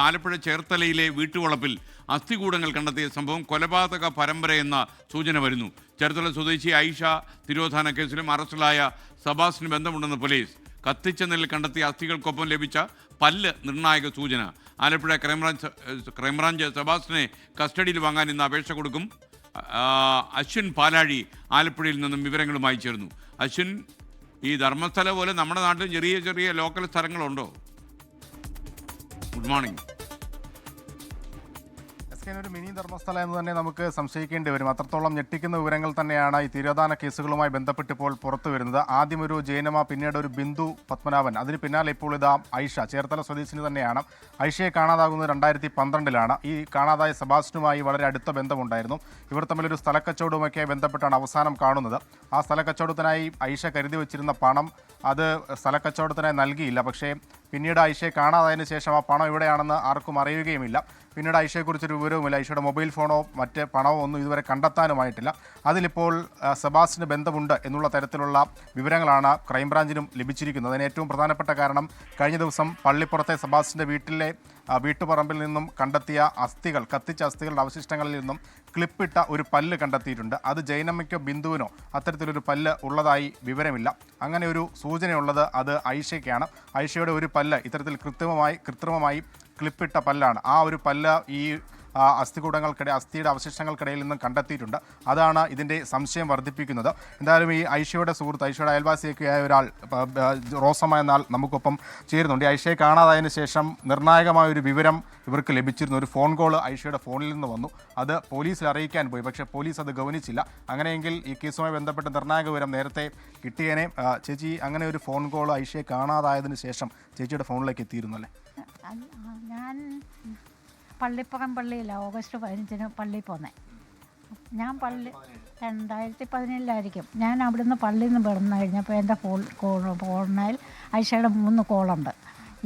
ആലപ്പുഴ ചേർത്തലയിലെ വീട്ടുവളപ്പിൽ അസ്ഥികൂടങ്ങൾ കണ്ടെത്തിയ സംഭവം കൊലപാതക പരമ്പരയെന്ന സൂചന വരുന്നു. ചേർത്തല സ്വദേശി ഐഷ തിരോധാന കേസിലും അറസ്റ്റിലായ സബാസിന് ബന്ധമുണ്ടെന്ന് പോലീസ്. കത്തിച്ച നിലയിൽ കണ്ടെത്തിയ അസ്ഥികൾക്കൊപ്പം ലഭിച്ച പല്ല് നിർണായക സൂചന. ആലപ്പുഴ ക്രൈംബ്രാഞ്ച് സബാസിനെ കസ്റ്റഡിയിൽ വാങ്ങാൻ ഇന്ന് അപേക്ഷ കൊടുക്കും. അശ്വിൻ പാലാഴി ആലപ്പുഴയിൽ നിന്നും വിവരങ്ങളുമായി ചേർന്നു. അശ്വിൻ, ഈ ധർമ്മസ്ഥല പോലെ നമ്മുടെ നാട്ടിൽ ചെറിയ ചെറിയ ലോക്കൽ സ്ഥലങ്ങളുണ്ടോ? Good morning. ഒരു മിനി ധർമ്മസ്ഥല എന്ന് തന്നെ നമുക്ക് സംശയിക്കേണ്ടി വരും. അത്രത്തോളം ഞെട്ടിക്കുന്ന വിവരങ്ങൾ തന്നെയാണ് ഈ തിരോധാന കേസുകളുമായി ബന്ധപ്പെട്ട് ഇപ്പോൾ പുറത്തു വരുന്നത്. ആദ്യം ഒരു ജയനമ, പിന്നീട് ഒരു ബിന്ദു പത്മനാഭൻ, അതിന് പിന്നാലെ ഇപ്പോൾ ഇതാ ഐഷ. ചേർത്തല സ്വദേശിനി തന്നെയാണ്. ഐഷയെ കാണാതാകുന്നത് 2012-ലാണ്. ഈ കാണാതായ സബാസ്റ്റിനുമായി വളരെ അടുത്ത ബന്ധമുണ്ടായിരുന്നു. ഇവർ തമ്മിലൊരു സ്ഥലക്കച്ചവടവുമൊക്കെയായി ബന്ധപ്പെട്ടാണ് അവസാനം കാണുന്നത്. ആ സ്ഥലക്കച്ചവടത്തിനായി ഐഷ കരുതി വച്ചിരുന്ന പണം അത് സ്ഥലക്കച്ചവടത്തിനായി നൽകിയില്ല. പക്ഷേ പിന്നീട് ഐഷയെ കാണാതായതിനു ശേഷം ആ പണം എവിടെയാണെന്ന് ആർക്കും അറിയുകയുമില്ല. പിന്നീട് ഐഷയെക്കുറിച്ചൊരു വിവരവുമില്ല. ഐഷയുടെ മൊബൈൽ ഫോണോ മറ്റ് പണമോ ഒന്നും ഇതുവരെ കണ്ടെത്താനുമായിട്ടില്ല. അതിലിപ്പോൾ സബാസിന് ബന്ധമുണ്ട് എന്നുള്ള തരത്തിലുള്ള വിവരങ്ങളാണ് ക്രൈംബ്രാഞ്ചിനും ലഭിച്ചിരിക്കുന്നത്. അതിന് ഏറ്റവും പ്രധാനപ്പെട്ട കാരണം കഴിഞ്ഞ ദിവസം പള്ളിപ്പുറത്തെ സബാസിൻ്റെ വീട്ടുപറമ്പിൽ നിന്നും കണ്ടെത്തിയ അസ്ഥികൾ, കത്തിച്ച അസ്ഥികളുടെ അവശിഷ്ടങ്ങളിൽ നിന്നും ക്ലിപ്പിട്ട ഒരു പല്ല് കണ്ടെത്തിയിട്ടുണ്ട്. അത് ജൈനമ്മയ്ക്കോ ബിന്ദുവിനോ അത്തരത്തിലൊരു പല്ല് ഉള്ളതായി വിവരമില്ല. അങ്ങനെ ഒരു സൂചനയുള്ളത് അത് ഐഷയ്ക്കാണ്. ഐഷയുടെ ഒരു പല്ല് ഇത്തരത്തിൽ കൃത്രിമമായി ക്ലിപ്പിട്ട പല്ലാണ്. ആ ഒരു പല്ല് ഈ അസ്ഥിയുടെ അവശിഷ്ടങ്ങൾക്കിടയിൽ നിന്നും കണ്ടെത്തിയിട്ടുണ്ട്. അതാണ് ഇതിൻ്റെ സംശയം വർദ്ധിപ്പിക്കുന്നത്. എന്തായാലും ഈ ഐഷയുടെ സുഹൃത്ത്, ഐഷയുടെ അയൽവാസിയൊക്കെയായ ഒരാൾ, റോസമ്മ എന്നാൽ നമുക്കൊപ്പം ചേരുന്നുണ്ട്. ഐഷയെ കാണാതായതിനു ശേഷം നിർണായകമായൊരു വിവരം ഇവർക്ക് ലഭിച്ചിരുന്നു. ഒരു ഫോൺ കോൾ ഐഷയുടെ ഫോണിൽ നിന്ന് വന്നു. അത് പോലീസിൽ അറിയിക്കാൻ പോയി, പക്ഷേ പോലീസ് അത് ഗൗനിച്ചില്ല. അങ്ങനെയെങ്കിൽ ഈ കേസുമായി ബന്ധപ്പെട്ട് നിർണായക വിവരം നേരത്തെ കിട്ടിയേനെ. ചേച്ചി, അങ്ങനെ ഒരു ഫോൺ കോൾ ഐഷയെ കാണാതായതിനു ശേഷം ചേച്ചിയുടെ ഫോണിലേക്ക് എത്തിയിരുന്നു അല്ലേ? ഞാൻ പള്ളിപ്പുറം പള്ളിയിലാണ് ഓഗസ്റ്റ് 15-ന് പള്ളിയിൽ പോന്നെ. ഞാൻ 2017-ലായിരിക്കും. ഞാൻ അവിടുന്ന് പള്ളിയിൽ നിന്ന് വിടന്നു കഴിഞ്ഞപ്പോൾ എൻ്റെ ഫോണിൽ ഐഷയുടെ 3 കോളുണ്ട്.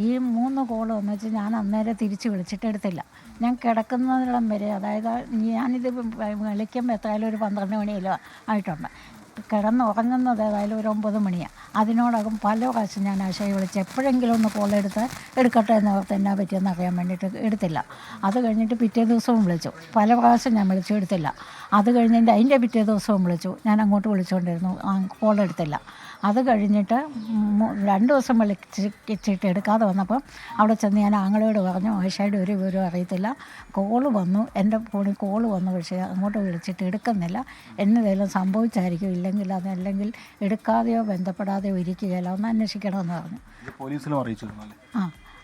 ഈ 3 കോൾ എന്ന് വെച്ചാൽ ഞാൻ അന്നേരം തിരിച്ച് വിളിച്ചിട്ടെടുത്തില്ല. ഞാൻ കിടക്കുന്നതിടം വരെ, അതായത് ഞാനിത് വിളിക്കുമ്പോൾ എത്രയായാലും ഒരു 12 മണിയിലോ ആയിട്ടുണ്ട്. കിടന്നുറങ്ങുന്നത് ഏതായാലും ഒരു 9 മണിയാണ്. അതിനോടകം പല പ്രാവശ്യം ഞാൻ ആശയെ വിളിച്ച് എപ്പോഴെങ്കിലും ഒന്ന് കോൾ എടുക്കട്ടെ എന്ന് ഓർത്ത് എന്നാ പറ്റിയെന്ന് അറിയാൻ വേണ്ടിയിട്ട് എടുത്തില്ല. അത് കഴിഞ്ഞിട്ട് പിറ്റേ ദിവസവും വിളിച്ചു. പല പ്രാവശ്യം ഞാൻ വിളിച്ചു, എടുത്തില്ല. അത് കഴിഞ്ഞിട്ട് അതിൻ്റെ പിറ്റേ ദിവസവും വിളിച്ചു. ഞാൻ അങ്ങോട്ട് വിളിച്ചുകൊണ്ടിരുന്നു, കോൾ എടുത്തില്ല. അത് കഴിഞ്ഞിട്ട് 2 ദിവസം വിളിച്ചിട്ട് എടുക്കാതെ വന്നപ്പം അവിടെ ചെന്ന് ഞാൻ ആങ്ങളയോട് പറഞ്ഞു, ആയിഷയുടെ ഒരു വിവരം അറിയത്തില്ല, കോള് വന്നു, എൻ്റെ ഫോണിൽ കോള് വന്നു, പക്ഷേ അങ്ങോട്ട് വിളിച്ചിട്ട് എടുക്കുന്നില്ല, എന്നതെല്ലാം സംഭവിച്ചായിരിക്കും, അല്ലെങ്കിൽ എടുക്കാതെയോ ബന്ധപ്പെടാതെയോ ഇരിക്കുകയില്ല, ഒന്ന് അന്വേഷിക്കണമെന്ന് പറഞ്ഞു. പോലീസിലും അറിയിച്ചിരുന്നു.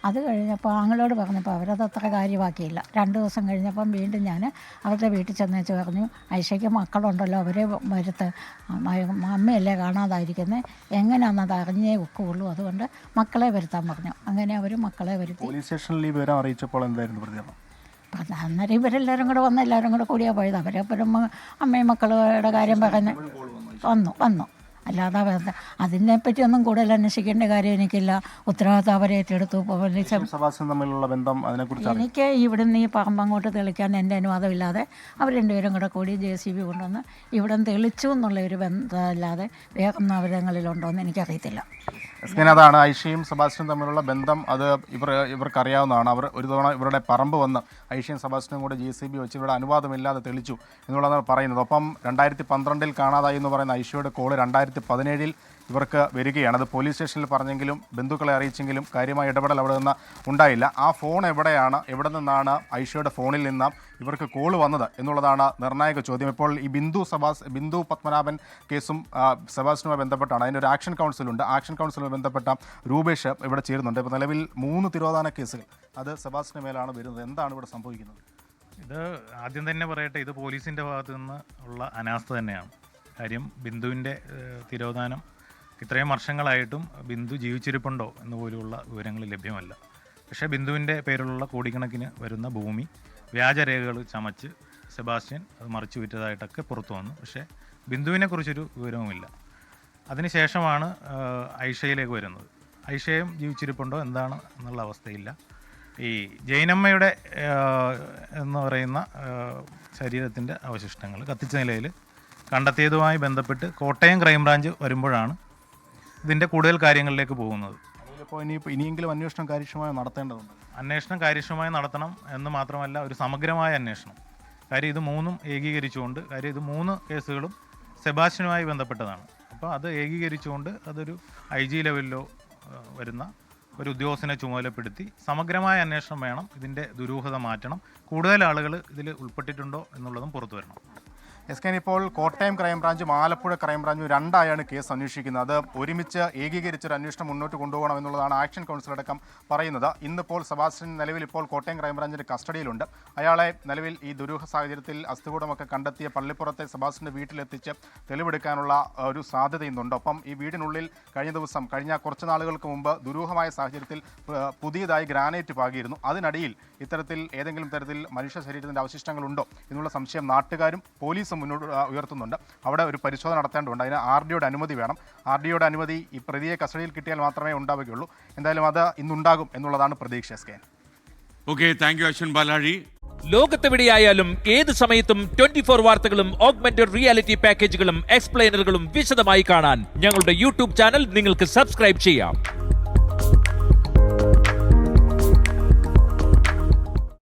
അത് കഴിഞ്ഞപ്പോൾ ആങ്ങളോട് പറഞ്ഞപ്പോൾ അവരത് അത്ര കാര്യമാക്കിയില്ല. 2 ദിവസം കഴിഞ്ഞപ്പം വീണ്ടും ഞാൻ അവരുടെ വീട്ടിൽ ചെന്നേച്ച് പറഞ്ഞു, ഐഷയ്ക്ക് മക്കളുണ്ടല്ലോ, അവരെ വരുത്ത്, അമ്മയല്ലേ കാണാതായിരിക്കുന്നത്, എങ്ങനെയാണെന്നത് അറിഞ്ഞേ ഒക്കുള്ളൂ, അതുകൊണ്ട് മക്കളെ വരുത്താൻ പറഞ്ഞു. അങ്ങനെ അവർ മക്കളെ വരുത്തി. പോലീസ് സ്റ്റേഷനിൽ ഈ വിവരം അറിയിച്ചപ്പോൾ എന്തായിരുന്നു പ്രതികരണം? അന്നേരം ഇവരെല്ലാവരും കൂടെ വന്ന് എല്ലാവരും കൂടെ കൂടിയാണ് പോയത്. അവരെപ്പോഴും അമ്മയും മക്കളുടെ കാര്യം പറഞ്ഞ് വന്നു. അല്ലാതെ അതിനെപ്പറ്റി ഒന്നും കൂടുതൽ അന്വേഷിക്കേണ്ട കാര്യം എനിക്കില്ല. ഉത്തരവാദിത്തം അവരെ ഏറ്റെടുത്തു. എനിക്ക് ഇവിടുന്ന് ഈ പറമ്പ് അങ്ങോട്ട് തെളിക്കാൻ എൻ്റെ അനുവാദമില്ലാതെ അവർ 2 പേരും കൂടെ കൂടി JCB കൊണ്ടുവന്ന് ഇവിടെ തെളിച്ചു എന്നുള്ളൊരു ബന്ധമല്ലാതെ വേറൊന്നും അവരങ്ങളിലുണ്ടോയെന്ന് എനിക്കറിയത്തില്ല. അതാണ് ഐഷയും സബാസ്റ്റിനും തമ്മിലുള്ള ബന്ധം. അത് ഇവർക്കറിയാവുന്നതാണ്. അവർ ഒരു തവണ ഇവരുടെ പറമ്പ് വന്ന് ഐഷയും സബാസ്റ്റിനും കൂടെ JCB വെച്ച് ഇവരുടെ അനുവാദമില്ലാതെ തെളിച്ചു എന്നുള്ളതാണ് പറയുന്നത്. ഒപ്പം 2012-ൽ കാണാതായി എന്ന് പറയുന്ന ഐഷയുടെ കോള് 2017-ൽ ഇവർക്ക് വരികയാണ്. അത് പോലീസ് സ്റ്റേഷനിൽ പറഞ്ഞെങ്കിലും ബന്ധുക്കളെ അറിയിച്ചെങ്കിലും കാര്യമായ ഇടപെടൽ അവിടെ നിന്ന് ഉണ്ടായില്ല. ആ ഫോൺ എവിടെയാണ്, എവിടെ നിന്നാണ് ഐഷയുടെ ഫോണിൽ നിന്ന് ഇവർക്ക് കോള് വന്നത് എന്നുള്ളതാണ് നിർണായക ചോദ്യം. ഇപ്പോൾ ഈ ബിന്ദു പത്മനാഭൻ കേസും സബാസ്റ്റിനുമായി ബന്ധപ്പെട്ടാണ്. അതിനൊരു ആക്ഷൻ കൗൺസിലുണ്ട്. ആക്ഷൻ കൗൺസിലുമായി ബന്ധപ്പെട്ട രൂപേഷ് ഇവിടെ ചേരുന്നുണ്ട്. ഇപ്പോൾ നിലവിൽ 3 തിരോധാന കേസുകൾ അത് സബാസ്റ്റിന് മേലാണ് വരുന്നത്. എന്താണ് ഇവിടെ സംഭവിക്കുന്നത്? ഇത് ആദ്യം തന്നെ പറയട്ടെ, ഇത് പോലീസിൻ്റെ ഭാഗത്തു നിന്ന് ഉള്ള അനാസ്ഥ തന്നെയാണ്. കാര്യം ബിന്ദുവിൻ്റെ തിരോധാനം ഇത്രയും വർഷങ്ങളായിട്ടും ബിന്ദു ജീവിച്ചിരിപ്പുണ്ടോ എന്നുപോലുള്ള വിവരങ്ങൾ ലഭ്യമല്ല. പക്ഷേ ബിന്ദുവിൻ്റെ പേരിലുള്ള കോടിക്കണക്കിന് വരുന്ന ഭൂമി വ്യാജരേഖകൾ ചമച്ച് സെബാസ്റ്റ്യൻ അത് മറിച്ചു വിറ്റതായിട്ടൊക്കെ പുറത്തു വന്നു. പക്ഷേ ബിന്ദുവിനെക്കുറിച്ചൊരു വിവരവുമില്ല. അതിനുശേഷമാണ് ഐഷയിലേക്ക് വരുന്നത്. ഐഷയും ജീവിച്ചിരിപ്പുണ്ടോ എന്താണ് എന്നുള്ള അവസ്ഥയില്ല. ഈ ജൈനമ്മയുടെ എന്ന് പറയുന്ന ശരീരത്തിൻ്റെ അവശിഷ്ടങ്ങൾ കത്തിച്ച നിലയിൽ കണ്ടെത്തിയതുമായി ബന്ധപ്പെട്ട് കോട്ടയം ക്രൈംബ്രാഞ്ച് വരുമ്പോഴാണ് ഇതിൻ്റെ കൂടുതൽ കാര്യങ്ങളിലേക്ക് പോകുന്നത്. ഇപ്പോൾ ഇനിയെങ്കിലും അന്വേഷണം കാര്യക്ഷമമായി നടത്തേണ്ടതുണ്ട്. അന്വേഷണം കാര്യക്ഷമമായി നടത്തണം എന്ന് മാത്രമല്ല, ഒരു സമഗ്രമായ അന്വേഷണം. കാര്യം ഇത് മൂന്നും ഏകീകരിച്ചുകൊണ്ട്, കാര്യം ഇത് 3 കേസുകളും സെബാസ്റ്റ്യനുമായി ബന്ധപ്പെട്ടതാണ്. അപ്പോൾ അത് ഏകീകരിച്ചുകൊണ്ട് അതൊരു IG ലെവലിലോ വരുന്ന ഒരു ഉദ്യോഗസ്ഥനെ ചുമതലപ്പെടുത്തി സമഗ്രമായ അന്വേഷണം വേണം. ഇതിൻ്റെ ദുരൂഹത മാറ്റണം. കൂടുതൽ ആളുകൾ ഇതിൽ ഉൾപ്പെട്ടിട്ടുണ്ടോ എന്നുള്ളതും പുറത്തു വരണം. SK ഇപ്പോൾ കോട്ടയം ക്രൈംബ്രാഞ്ചും ആലപ്പുഴ ക്രൈംബ്രാഞ്ചും രണ്ടായാണ് കേസ് അന്വേഷിക്കുന്നത്. അത് ഒരുമിച്ച് ഏകീകരിച്ചൊരു അന്വേഷണം മുന്നോട്ട് കൊണ്ടുപോകണം എന്നുള്ളതാണ് ആക്ഷൻ കൗൺസിൽ അടക്കം പറയുന്നത്. ഇന്നിപ്പോൾ സെബാസ്റ്റ്യൻ നിലവിൽ ഇപ്പോൾ കോട്ടയം ക്രൈംബ്രാഞ്ചിൻ്റെ കസ്റ്റഡിയിലുണ്ട്. അയാളെ നിലവിൽ ഈ ദുരൂഹ സാഹചര്യത്തിൽ അസ്ഥികൂടമൊക്കെ കണ്ടെത്തിയ പള്ളിപ്പുറത്തെ സെബാസ്റ്റ്യൻ്റെ വീട്ടിലെത്തിച്ച് തെളിവെടുക്കാനുള്ള ഒരു സാധ്യത ഇന്നുണ്ട്. ഒപ്പം ഈ വീടിനുള്ളിൽ കഴിഞ്ഞ കുറച്ച് നാളുകൾക്ക് മുമ്പ് ദുരൂഹമായ സാഹചര്യത്തിൽ പുതിയതായി ഗ്രാനൈറ്റ് പാകിയിരുന്നു. അതിനടിയിൽ ഇത്തരത്തിൽ ഏതെങ്കിലും തരത്തിൽ മനുഷ്യ ശരീരത്തിൻ്റെ അവശിഷ്ടങ്ങളുണ്ടോ എന്നുള്ള സംശയം നാട്ടുകാരും പോലീസും മുന്നോട്ട് ഉയർത്തുന്നുണ്ട്. അവിടെ ഒരു പരിശോധന നടത്തേണ്ടതുണ്ട്. അതിന് RDOയുടെ അനുമതി വേണം. RDOയുടെ അനുമതി ഈ പ്രതിയെ കസ്റ്റഡിയിൽ കിട്ടിയാൽ മാത്രമേ ഉണ്ടാവുകയുള്ളൂ. എന്തായാലും അത് ഇന്നുണ്ടാകും എന്നുള്ളതാണ് പ്രതീക്ഷ. Okay, thank you Ashwin Balazhi. ലോകത്തെവിടെയായാലും ഏത് സമയത്തും 24 വാർത്തകളും ഓഗ്മെന്റഡ് റിയാലിറ്റി പാക്കേജുകളും എക്സ്പ്ലെയിനറുകളും വിശദമായി കാണാൻ ഞങ്ങളുടെ YouTube ചാനൽ നിങ്ങൾക്ക് സബ്സ്ക്രൈബ് ചെയ്യാം.